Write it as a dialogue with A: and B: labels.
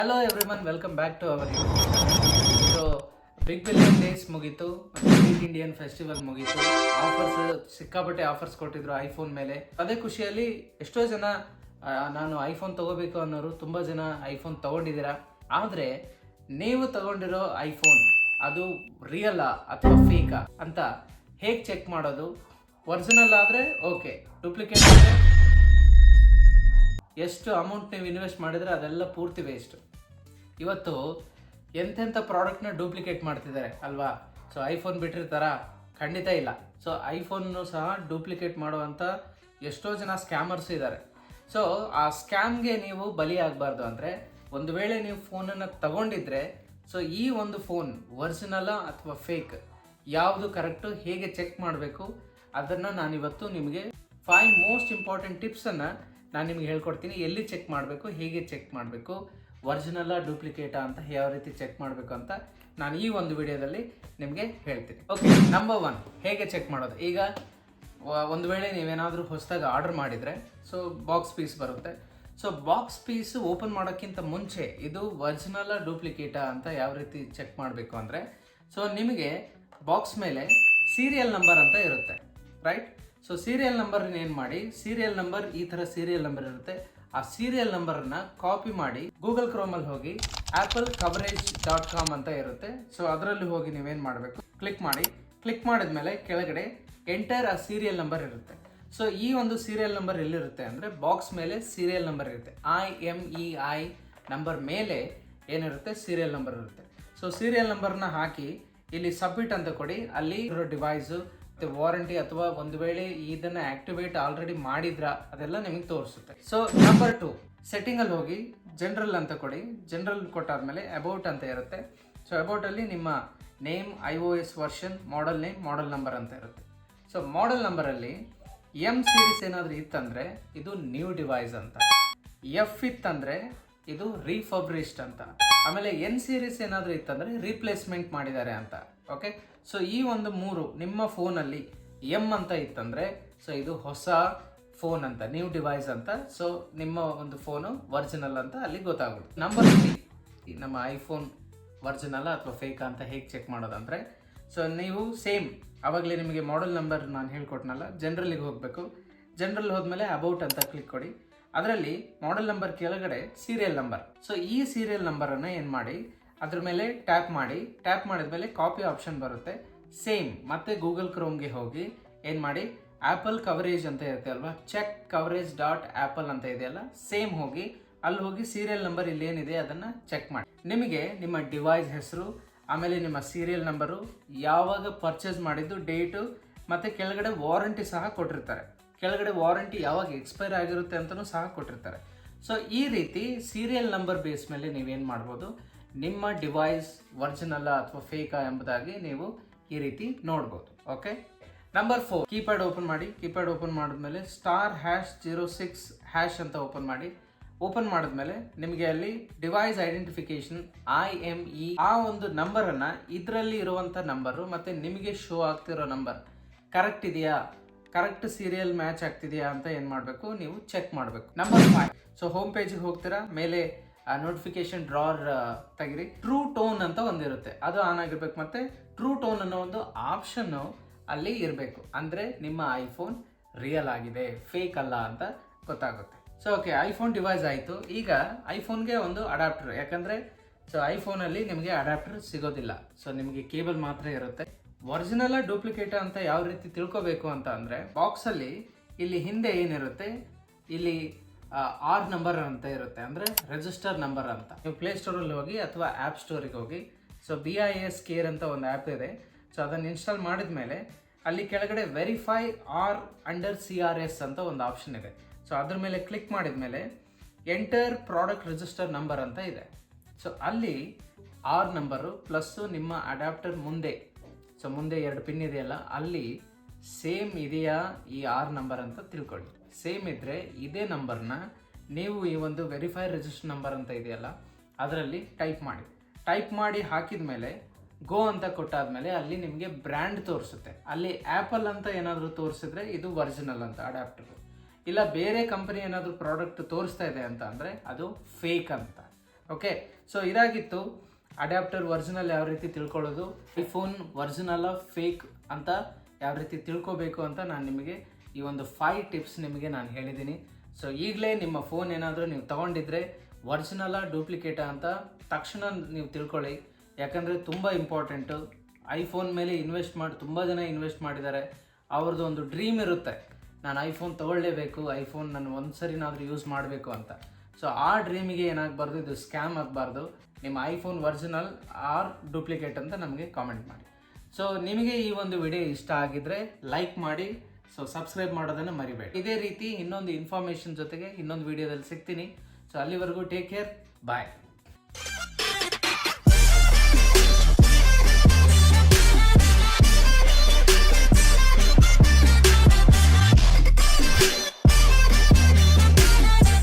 A: Hello everyone, welcome back to our YouTube. So big billion days ಮುಗೀತು, big Indian festival ಮುಗೀತು. Offers ಸಿಕ್ಕಾಪಟ್ಟೆ offers ಕೊಟ್ಟಿದ್ರು iPhone ಮೇಲೆ. ಅದೇ ಖುಷಿಯಲ್ಲಿ ಎಷ್ಟೋ ಜನ ನಾನು ಐಫೋನ್ ತಗೋಬೇಕು ಅನ್ನೋರು ತುಂಬ ಜನ ಐಫೋನ್ ತಗೊಂಡಿದ್ದೀರಾ. ಆದರೆ ನೀವು ತಗೊಂಡಿರೋ ಐಫೋನ್ ಅದು ರಿಯಲ್ ಅಥವಾ ಫೇಕಾ ಅಂತ ಹೇಗೆ ಚೆಕ್ ಮಾಡೋದು? ಒರಿಜಿನಲ್ ಆದರೆ ಓಕೆ, ಡೂಪ್ಲಿಕೇಟ್ ಆದರೆ ಎಷ್ಟು ಅಮೌಂಟ್ ನೀವು ಇನ್ವೆಸ್ಟ್ ಮಾಡಿದರೆ ಅದೆಲ್ಲ ಪೂರ್ತಿ ವೇಸ್ಟ್. ಇವತ್ತು ಎಂತೆಂಥ ಪ್ರಾಡಕ್ಟ್ನ ಡೂಪ್ಲಿಕೇಟ್ ಮಾಡ್ತಿದ್ದಾರೆ ಅಲ್ವಾ? ಸೊ ಐಫೋನ್ ಬಿಟ್ಟಿರ್ತಾರ? ಖಂಡಿತ ಇಲ್ಲ. ಸೊ ಐಫೋನ್ನು ಸಹ ಡೂಪ್ಲಿಕೇಟ್ ಮಾಡುವಂಥ ಎಷ್ಟೋ ಜನ ಸ್ಕ್ಯಾಮರ್ಸ್ ಇದ್ದಾರೆ. ಸೊ ಆ ಸ್ಕ್ಯಾಮ್ಗೆ ನೀವು ಬಲಿಯಾಗಬಾರ್ದು ಅಂದರೆ, ಒಂದು ವೇಳೆ ನೀವು ಫೋನನ್ನು ತಗೊಂಡಿದ್ರೆ ಸೊ ಈ ಒಂದು ಫೋನ್ ಒರಿಜಿನಲ್ಲ ಅಥವಾ ಫೇಕ್ ಯಾವುದು ಕರೆಕ್ಟು ಹೇಗೆ ಚೆಕ್ ಮಾಡಬೇಕು ಅದನ್ನು ನಾನಿವತ್ತು ನಿಮಗೆ 5 ಮೋಸ್ಟ್ ಇಂಪಾರ್ಟೆಂಟ್ ಟಿಪ್ಸನ್ನು ನಾನು ನಿಮ್ಗೆ ಹೇಳ್ಕೊಡ್ತೀನಿ. ಎಲ್ಲಿ ಚೆಕ್ ಮಾಡಬೇಕು, ಹೇಗೆ ಚೆಕ್ ಮಾಡಬೇಕು, ಒರಿಜಿನಲ್ಲ ಡೂಪ್ಲಿಕೇಟಾ ಅಂತ ಯಾವ ರೀತಿ ಚೆಕ್ ಮಾಡಬೇಕು ಅಂತ ನಾನು ಈ ಒಂದು ವಿಡಿಯೋದಲ್ಲಿ ನಿಮಗೆ ಹೇಳ್ತೀನಿ. ಓಕೆ, ನಂಬರ್ 1 ಹೇಗೆ ಚೆಕ್ ಮಾಡೋದು. ಈಗ ಒಂದು ವೇಳೆ ನೀವೇನಾದರೂ ಹೊಸದಾಗಿ ಆರ್ಡರ್ ಮಾಡಿದರೆ ಸೊ ಬಾಕ್ಸ್ ಪೀಸ್ ಬರುತ್ತೆ. ಸೊ ಬಾಕ್ಸ್ ಪೀಸ್ ಓಪನ್ ಮಾಡೋಕ್ಕಿಂತ ಮುಂಚೆ ಇದು ಒರಿಜಿನಲ್ಲ ಡೂಪ್ಲಿಕೇಟಾ ಅಂತ ಯಾವ ರೀತಿ ಚೆಕ್ ಮಾಡಬೇಕು ಅಂದರೆ, ಸೊ ನಿಮಗೆ ಬಾಕ್ಸ್ ಮೇಲೆ ಸೀರಿಯಲ್ ನಂಬರ್ ಅಂತ ಇರುತ್ತೆ, ರೈಟ್? ಸೊ ಸೀರಿಯಲ್ ನಂಬರ್ ಏನು ಮಾಡಿ, ಸೀರಿಯಲ್ ನಂಬರ್ ಈ ಥರ ಸೀರಿಯಲ್ ನಂಬರ್ ಇರುತ್ತೆ. ಆ ಸೀರಿಯಲ್ ನಂಬರನ್ನು ಕಾಪಿ ಮಾಡಿ ಗೂಗಲ್ ಕ್ರೋಮಲ್ಲಿ ಹೋಗಿ applecoverage.com ಅಂತ ಇರುತ್ತೆ. ಸೊ ಅದರಲ್ಲಿ ಹೋಗಿ ನೀವೇನು ಮಾಡಬೇಕು, ಕ್ಲಿಕ್ ಮಾಡಿದ್ಮೇಲೆ ಕೆಳಗಡೆ ಎಂಟರ್ ಆ ಸೀರಿಯಲ್ ನಂಬರ್ ಇರುತ್ತೆ. ಸೊ ಈ ಒಂದು ಸೀರಿಯಲ್ ನಂಬರ್ ಎಲ್ಲಿರುತ್ತೆ ಅಂದರೆ, ಬಾಕ್ಸ್ ಮೇಲೆ ಸೀರಿಯಲ್ ನಂಬರ್ ಇರುತ್ತೆ. IMEI ನಂಬರ್ ಮೇಲೆ ಏನಿರುತ್ತೆ, ಸೀರಿಯಲ್ ನಂಬರ್ ಇರುತ್ತೆ. ಸೊ ಸೀರಿಯಲ್ ನಂಬರ್ನ ಹಾಕಿ ಇಲ್ಲಿ ಸಬ್ಮಿಟ್ ಅಂತ ಕೊಡಿ. ಅಲ್ಲಿ ಇರೋ ಡಿವೈಸು ವಾರಂಟಿ ಅಥವಾ ಒಂದು ವೇಳೆ ಇದನ್ನ ಆಕ್ಟಿವೇಟ್ ಆಲ್ರೆಡಿ ಮಾಡಿದ್ರ ಅದೆಲ್ಲ ನಿಮಗೆ ತೋರಿಸುತ್ತೆ. ಸೊ ನಂಬರ್ 2 ಸೆಟ್ಟಿಂಗ್ ಅಲ್ಲಿ ಹೋಗಿ ಜನರಲ್ ಅಂತ ಕೊಡಿ. ಜನರಲ್ ಕೊಟ್ಟಾದ್ಮೇಲೆ ಅಬೌಟ್ ಅಂತ ಇರುತ್ತೆ. ಸೊ ಅಬೌಟ್ ಅಲ್ಲಿ ನಿಮ್ಮ name, iOS version, model name, model number ಅಂತ ಇರುತ್ತೆ. ಸೊ ಮಾಡೆಲ್ ನಂಬರ್ ಅಲ್ಲಿ M ಸೀರೀಸ್ ಏನಾದರೂ ಇತ್ತಂದ್ರೆ ಇದು ನ್ಯೂ ಡಿವೈಸ್ ಅಂತ, F ಇತ್ತಂದ್ರೆ ಇದು ರೀಫರ್ಬಿಶ್ಡ್ ಅಂತ, ಆಮೇಲೆ N ಸೀರೀಸ್ ಏನಾದರೂ ಇತ್ತಂದ್ರೆ ರೀಪ್ಲೇಸ್ಮೆಂಟ್ ಮಾಡಿದ್ದಾರೆ ಅಂತ. ಓಕೆ, ಸೊ ಈ ಒಂದು 3 ನಿಮ್ಮ ಫೋನಲ್ಲಿ M ಅಂತ ಇತ್ತಂದ್ರೆ ಸೊ ಇದು ಹೊಸ ಫೋನ್ ಅಂತ, ನ್ಯೂ ಡಿವೈಸ್ ಅಂತ. ಸೊ ನಿಮ್ಮ ಒಂದು ಫೋನು ಒರಿಜಿನಲ್ ಅಂತ ಅಲ್ಲಿ ಗೊತ್ತಾಗುತ್ತೆ. ನಂಬರ್ 3 ನಮ್ಮ ಐಫೋನ್ ಒರಿಜಿನಲ್ ಅಥವಾ ಫೇಕ್ ಅಂತ ಹೇಗೆ ಚೆಕ್ ಮಾಡೋದಂದ್ರೆ, ಸೊ ನೀವು ಸೇಮ್ ಆವಾಗಲೇ ನಿಮಗೆ ಮಾಡೆಲ್ ನಂಬರ್ ನಾನು ಹೇಳ್ಕೊಟ್ನಲ್ಲ, ಜನರಲ್ಲಿಗೆ ಹೋಗಬೇಕು. ಜನರಲ್ ಹೋದ್ಮೇಲೆ ಅಬೌಟ್ ಅಂತ ಕ್ಲಿಕ್ ಕೊಡಿ. ಅದರಲ್ಲಿ ಮಾಡೆಲ್ ನಂಬರ್ ಕೆಳಗಡೆ ಸೀರಿಯಲ್ ನಂಬರ್. ಸೊ ಈ ಸೀರಿಯಲ್ ನಂಬರನ್ನು ಏನು ಮಾಡಿ ಅದ್ರ ಮೇಲೆ ಟ್ಯಾಪ್ ಮಾಡಿದ್ಮೇಲೆ ಕಾಪಿ ಆಪ್ಷನ್ ಬರುತ್ತೆ. ಸೇಮ್ ಮತ್ತೆ ಗೂಗಲ್ ಕ್ರೋಮ್ಗೆ ಹೋಗಿ ಏನು ಮಾಡಿ, ಆ್ಯಪಲ್ ಕವರೇಜ್ ಅಂತ ಇರುತ್ತೆ ಅಲ್ವಾ, checkcoverage.apple ಅಂತ ಇದೆಯಲ್ಲ, ಸೇಮ್ ಹೋಗಿ ಅಲ್ಲಿ ಹೋಗಿ ಸೀರಿಯಲ್ ನಂಬರ್ ಇಲ್ಲಿ ಏನಿದೆ ಅದನ್ನು ಚೆಕ್ ಮಾಡಿ. ನಿಮಗೆ ನಿಮ್ಮ ಡಿವೈಸ್ ಹೆಸರು, ಆಮೇಲೆ ನಿಮ್ಮ ಸೀರಿಯಲ್ ನಂಬರು, ಯಾವಾಗ ಪರ್ಚೇಸ್ ಮಾಡಿದ್ದು, ಡೇಟು, ಮತ್ತು ಕೆಳಗಡೆ ವಾರಂಟಿ ಸಹ ಕೊಟ್ಟಿರ್ತಾರೆ. ಕೆಳಗಡೆ ವಾರಂಟಿ ಯಾವಾಗ ಎಕ್ಸ್ಪೈರ್ ಆಗಿರುತ್ತೆ ಅಂತಲೂ ಸಹ ಕೊಟ್ಟಿರ್ತಾರೆ. ಸೊ ಈ ರೀತಿ ಸೀರಿಯಲ್ ನಂಬರ್ ಬೇಸ್ ಮೇಲೆ ನೀವೇನು ಮಾಡ್ಬೋದು, ನಿಮ್ಮ ಡಿವೈಸ್ ಒರಿಜಿನಲ್ಲ ಅಥವಾ ಫೇಕಾ ಎಂಬುದಾಗಿ ನೀವು ಈ ರೀತಿ ನೋಡ್ಬೋದು. ಓಕೆ, ನಂಬರ್ 4 ಕೀಪ್ಯಾಡ್ ಓಪನ್ ಮಾಡಿ. ಕೀಪ್ಯಾಡ್ ಓಪನ್ ಮಾಡಿದ್ಮೇಲೆ *#06# ಅಂತ ಓಪನ್ ಮಾಡಿದ್ಮೇಲೆ ನಿಮಗೆ ಅಲ್ಲಿ ಡಿವೈಸ್ ಐಡೆಂಟಿಫಿಕೇಶನ್ IME ಆ ಒಂದು ನಂಬರನ್ನು, ಇದರಲ್ಲಿ ಇರುವಂಥ ನಂಬರು ಮತ್ತು ನಿಮಗೆ ಶೋ ಆಗ್ತಿರೋ ನಂಬರ್ ಕರೆಕ್ಟ್ ಇದೆಯಾ, ಕರೆಕ್ಟ್ ಸೀರಿಯಲ್ ಮ್ಯಾಚ್ ಆಗ್ತಿದೆಯಾ ಅಂತ ಏನು ಮಾಡಬೇಕು, ನೀವು ಚೆಕ್ ಮಾಡಬೇಕು. ನಂಬರ್ 5, ಸೊ ಹೋಮ್ ಪೇಜಿಗೆ ಹೋಗ್ತೀರಾ, ಮೇಲೆ ನೋಟಿಫಿಕೇಶನ್ ಡ್ರಾರ್ ತೆಗಿರಿ. ಟ್ರೂ ಟೋನ್ ಅಂತ ಒಂದಿರುತ್ತೆ, ಅದು ಆನ್ ಆಗಿರ್ಬೇಕು. ಮತ್ತು ಟ್ರೂ ಟೋನ್ ಅನ್ನೋ ಒಂದು ಆಪ್ಷನ್ನು ಅಲ್ಲಿ ಇರಬೇಕು. ಅಂದರೆ ನಿಮ್ಮ ಐಫೋನ್ ರಿಯಲ್ ಆಗಿದೆ, ಫೇಕ್ ಅಲ್ಲ ಅಂತ ಗೊತ್ತಾಗುತ್ತೆ. ಸೊ ಓಕೆ, ಐಫೋನ್ ಡಿವೈಸ್ ಆಯಿತು. ಈಗ ಐಫೋನ್ಗೆ ಒಂದು ಅಡಾಪ್ಟರ್, ಯಾಕಂದರೆ ಸೊ ಐಫೋನಲ್ಲಿ ನಿಮಗೆ ಅಡಾಪ್ಟರ್ ಸಿಗೋದಿಲ್ಲ. ಸೊ ನಿಮಗೆ ಕೇಬಲ್ ಮಾತ್ರ ಇರುತ್ತೆ. ಒರಿಜಿನಲ್ ಡೂಪ್ಲಿಕೇಟ್ ಅಂತ ಯಾವ ರೀತಿ ತಿಳ್ಕೊಬೇಕು ಅಂತ ಅಂದರೆ, ಬಾಕ್ಸಲ್ಲಿ ಇಲ್ಲಿ ಹಿಂದೆ ಏನಿರುತ್ತೆ, ಇಲ್ಲಿ R ನಂಬರ್ ಅಂತ ಇರುತ್ತೆ, ಅಂದರೆ ರಿಜಿಸ್ಟರ್ ನಂಬರ್ ಅಂತ. ನೀವು ಪ್ಲೇಸ್ಟೋರಲ್ಲಿ ಹೋಗಿ ಅಥವಾ ಆ್ಯಪ್ ಸ್ಟೋರಿಗೆ ಹೋಗಿ, ಸೊ BIS ಕೇರ್ ಅಂತ ಒಂದು ಆ್ಯಪ್ ಇದೆ. ಸೊ ಅದನ್ನು ಇನ್ಸ್ಟಾಲ್ ಮಾಡಿದ ಮೇಲೆ ಅಲ್ಲಿ ಕೆಳಗಡೆ ವೆರಿಫೈ R/CRS ಅಂತ ಒಂದು ಆಪ್ಷನ್ ಇದೆ. ಸೊ ಅದ್ರ ಮೇಲೆ ಕ್ಲಿಕ್ ಮಾಡಿದ ಮೇಲೆ ಎಂಟರ್ ಪ್ರಾಡಕ್ಟ್ ರಿಜಿಸ್ಟರ್ ನಂಬರ್ ಅಂತ ಇದೆ. ಸೊ ಅಲ್ಲಿ R ನಂಬರು ಪ್ಲಸ್ಸು ನಿಮ್ಮ ಅಡಾಪ್ಟರ್ ಮುಂದೆ, ಸೊ ಮುಂದೆ 2 ಪಿನ್ ಇದೆಯಲ್ಲ, ಅಲ್ಲಿ ಸೇಮ್ ಇದೆಯಾ ಈ R ನಂಬರ್ ಅಂತ ತಿಳ್ಕೊಳ್ಳಿ. ಸೇಮ್ ಇದ್ದರೆ ಇದೇ ನಂಬರ್ನ ನೀವು ಈ ಒಂದು ವೆರಿಫೈ ರಿಜಿಸ್ಟರ್ ನಂಬರ್ ಅಂತ ಇದೆಯಲ್ಲ ಅದರಲ್ಲಿ ಟೈಪ್ ಮಾಡಿ ಹಾಕಿದ ಮೇಲೆ ಗೋ ಅಂತ ಕೊಟ್ಟಾದ್ಮೇಲೆ ಅಲ್ಲಿ ನಿಮಗೆ ಬ್ರ್ಯಾಂಡ್ ತೋರಿಸುತ್ತೆ. ಅಲ್ಲಿ ಆ್ಯಪಲ್ ಅಂತ ಏನಾದರೂ ತೋರಿಸಿದ್ರೆ ಇದು ಒರಿಜಿನಲ್ ಅಂತ ಅಡಾಪ್ಟರ್. ಇಲ್ಲ ಬೇರೆ ಕಂಪನಿ ಏನಾದರೂ ಪ್ರಾಡಕ್ಟ್ ತೋರಿಸ್ತಾ ಇದೆ ಅಂತ ಅಂದರೆ ಅದು ಫೇಕ್ ಅಂತ. ಓಕೆ, ಸೊ ಇದಾಗಿತ್ತು ಅಡ್ಯಾಪ್ಟರ್ ಒರಿಜಿನಲ್ ಯಾವ ರೀತಿ ತಿಳ್ಕೊಳ್ಳೋದು, ಐಫೋನ್ ಒರಿಜಿನಲ್ ಫೇಕ್ ಅಂತ ಯಾವ ರೀತಿ ತಿಳ್ಕೊಬೇಕು ಅಂತ ನಾನು ನಿಮಗೆ ಈ ಒಂದು 5 ಟಿಪ್ಸ್ ನಿಮಗೆ ನಾನು ಹೇಳಿದ್ದೀನಿ. ಸೊ ಈಗಲೇ ನಿಮ್ಮ ಫೋನ್ ಏನಾದರೂ ನೀವು ತೊಗೊಂಡಿದ್ರೆ ಒರಿಜಿನಲ್ಲ ಡೂಪ್ಲಿಕೇಟಾ ಅಂತ ತಕ್ಷಣ ನೀವು ತಿಳ್ಕೊಳ್ಳಿ. ಯಾಕಂದರೆ ತುಂಬ ಇಂಪಾರ್ಟೆಂಟು. ಐಫೋನ್ ಮೇಲೆ ತುಂಬ ಜನ ಇನ್ವೆಸ್ಟ್ ಮಾಡಿದ್ದಾರೆ. ಅವ್ರದ್ದು ಒಂದು ಡ್ರೀಮ್ ಇರುತ್ತೆ, ನಾನು ಐಫೋನ್ ತೊಗೊಳ್ಳೇಬೇಕು, ಐಫೋನ್ ನಾನು ಒಂದು ಸರಿನಾದರೂ ಯೂಸ್ ಮಾಡಬೇಕು ಅಂತ. ಸೊ ಆ ಡ್ರೀಮಿಗೆ ಏನಾಗಬಾರ್ದು, ಇದು ಸ್ಕ್ಯಾಮ್ ಆಗಬಾರ್ದು. ನಿಮ್ಮ ಐಫೋನ್ ಒರಿಜಿನಲ್ ಆರ್ ಡೂಪ್ಲಿಕೇಟ್ ಅಂತ ನಮಗೆ ಕಾಮೆಂಟ್ ಮಾಡಿ. ಸೊ ನಿಮಗೆ ಈ ಒಂದು ವಿಡಿಯೋ ಇಷ್ಟ ಆಗಿದ್ರೆ ಲೈಕ್ ಮಾಡಿ, ಸೊ ಸಬ್ಸ್ಕ್ರೈಬ್ ಮಾಡೋದನ್ನು ಮರಿಬೇಡಿ. ಇದೇ ರೀತಿ ಇನ್ನೊಂದು ಇನ್ಫಾರ್ಮೇಷನ್ ಜೊತೆಗೆ ಇನ್ನೊಂದು ವಿಡಿಯೋದಲ್ಲಿ ಸಿಗ್ತೀನಿ. ಸೊ ಅಲ್ಲಿವರೆಗೂ ಟೇಕ್ ಕೇರ್, ಬಾಯ್.